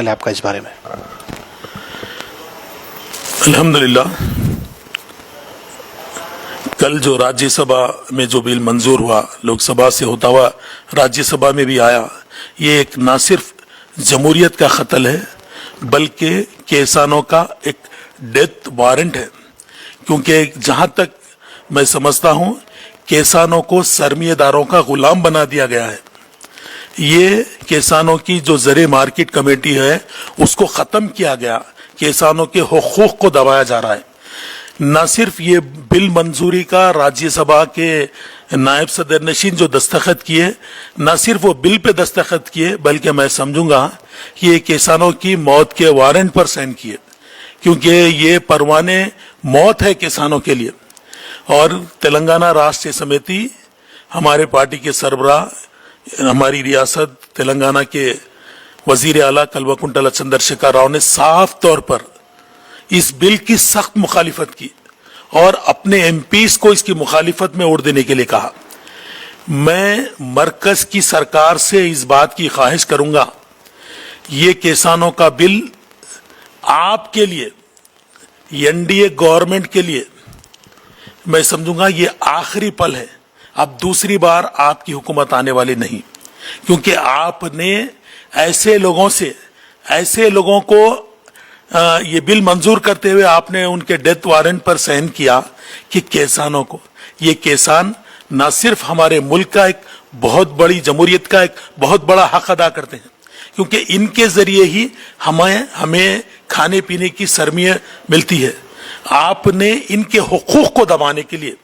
ख्याल है आपका इस बारे में? अल्हम्दुलिल्लाह, कल जो राज्यसभा में जो बिल मंजूर हुआ, लोकसभा से होता हुआ राज्यसभा में भी आया, ये एक ना सिर्फ जमहूरियत का कत्ल है बल्कि किसानों का एक डेथ वारंट है। क्योंकि जहां तक मैं समझता हूं, किसानों को सरमाएदारों का गुलाम बना दिया गया है। ये किसानों की जो ज़र मार्केट कमेटी है उसको खत्म किया गया, किसानों के हुकूक को दबाया जा रहा है। न सिर्फ ये बिल मंजूरी का राज्यसभा के नायब सदर नशीन जो दस्तखत किए, न सिर्फ वो बिल पे दस्तखत किए, बल्कि मैं समझूंगा कि ये किसानों की मौत के वारंट पर साइन किए, क्योंकि ये परवाने मौत है किसानों के लिए। और तेलंगाना राष्ट्र समिति, हमारे पार्टी के सरबराह, हमारी रियासत तेलंगाना के वजीर आला कल्वकुंतला चंद्रशेखर राव ने साफ तौर पर इस बिल की सख्त मुखालिफत की और अपने एमपीज को इसकी मुखालिफत में वोट देने के लिए कहा। मैं मरकज की सरकार से इस बात की ख्वाहिश करूंगा, ये किसानों का बिल आपके लिए, एनडीए गवर्नमेंट के लिए, मैं समझूंगा ये आखिरी पल है। अब दूसरी बार आपकी हुकूमत आने वाली नहीं, क्योंकि आपने ऐसे लोगों को ये बिल मंजूर करते हुए आपने उनके डेथ वारंट पर साइन किया कि किसानों को, ये किसान न सिर्फ हमारे मुल्क का एक बहुत बड़ी जमहूरियत का एक बहुत बड़ा हक अदा करते हैं, क्योंकि इनके जरिए ही हमें खाने पीने की सरमियत मिलती है। आपने इनके हुकूक को दबाने के लिए,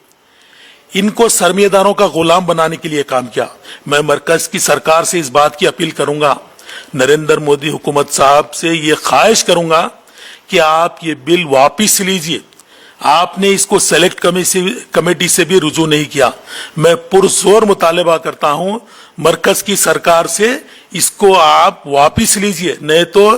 इनको सरमाएदारों का गुलाम बनाने के लिए काम किया। मैं मरकज की सरकार से इस बात की अपील करूंगा, नरेंद्र मोदी हुकूमत साहब से ये ख्वाहिश करूंगा कि आप ये बिल वापिस लीजिए। आपने इसको सेलेक्ट कमेटी से भी रुजू नहीं किया। मैं पुरजोर मुतालबा करता हूं मरकज की सरकार से, इसको आप वापिस लीजिए, नहीं तो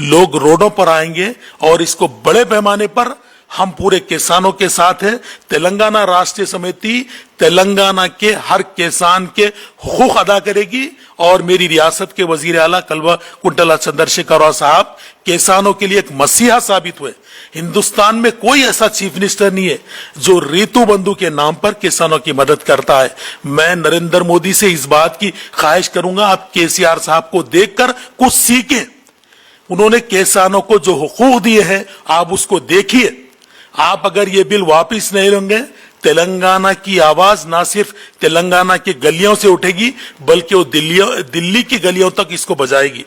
लोग रोडों पर आएंगे और इसको बड़े पैमाने पर हम पूरे किसानों के साथ हैं। तेलंगाना राष्ट्रीय समिति तेलंगाना के हर किसान के हुकूक अदा करेगी और मेरी रियासत के वजीर आला कल्वकुंतला चंद्रशेखर राव साहब किसानों के लिए एक मसीहा साबित हुए। हिंदुस्तान में कोई ऐसा चीफ मिनिस्टर नहीं है जो ऋतु बंधु के नाम पर किसानों की मदद करता है। मैं नरेंद्र मोदी से इस बात की ख्वाहिश करूंगा, आप केसीआर साहब को देखकर कुछ सीखें। उन्होंने किसानों को जो हुकूक दिए हैं आप उसको देखिए। आप अगर ये बिल वापिस नहीं लेंगे, तेलंगाना की आवाज ना सिर्फ तेलंगाना की गलियों से उठेगी बल्कि वो दिल्ली की गलियों तक इसको बजाएगी।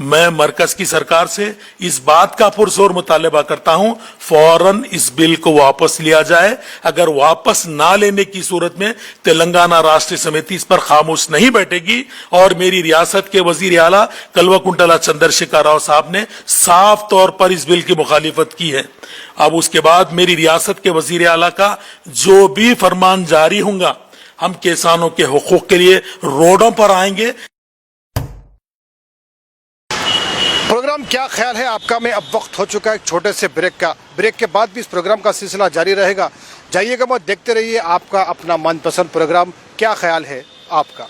मैं मरकज की सरकार से इस बात का पुरजोर मुतालबा करता हूं, फौरन इस बिल को वापस लिया जाए। अगर वापस ना लेने की सूरत में तेलंगाना राष्ट्रीय समिति इस पर खामोश नहीं बैठेगी। और मेरी रियासत के वजीर आला कल्वकुंतला चंद्रशेखर राव साहब ने साफ तौर पर इस बिल की मुखालिफत की है। अब उसके बाद मेरी रियासत के वजीर आला का जो भी फरमान जारी होगा, हम किसानों के हुकूक के लिए रोडों पर आएंगे। प्रोग्राम क्या ख्याल है आपका में अब वक्त हो चुका है एक छोटे से ब्रेक का। ब्रेक के बाद भी इस प्रोग्राम का सिलसिला जारी रहेगा। जाइएगा मत, देखते रहिए आपका अपना मनपसंद प्रोग्राम क्या ख्याल है आपका।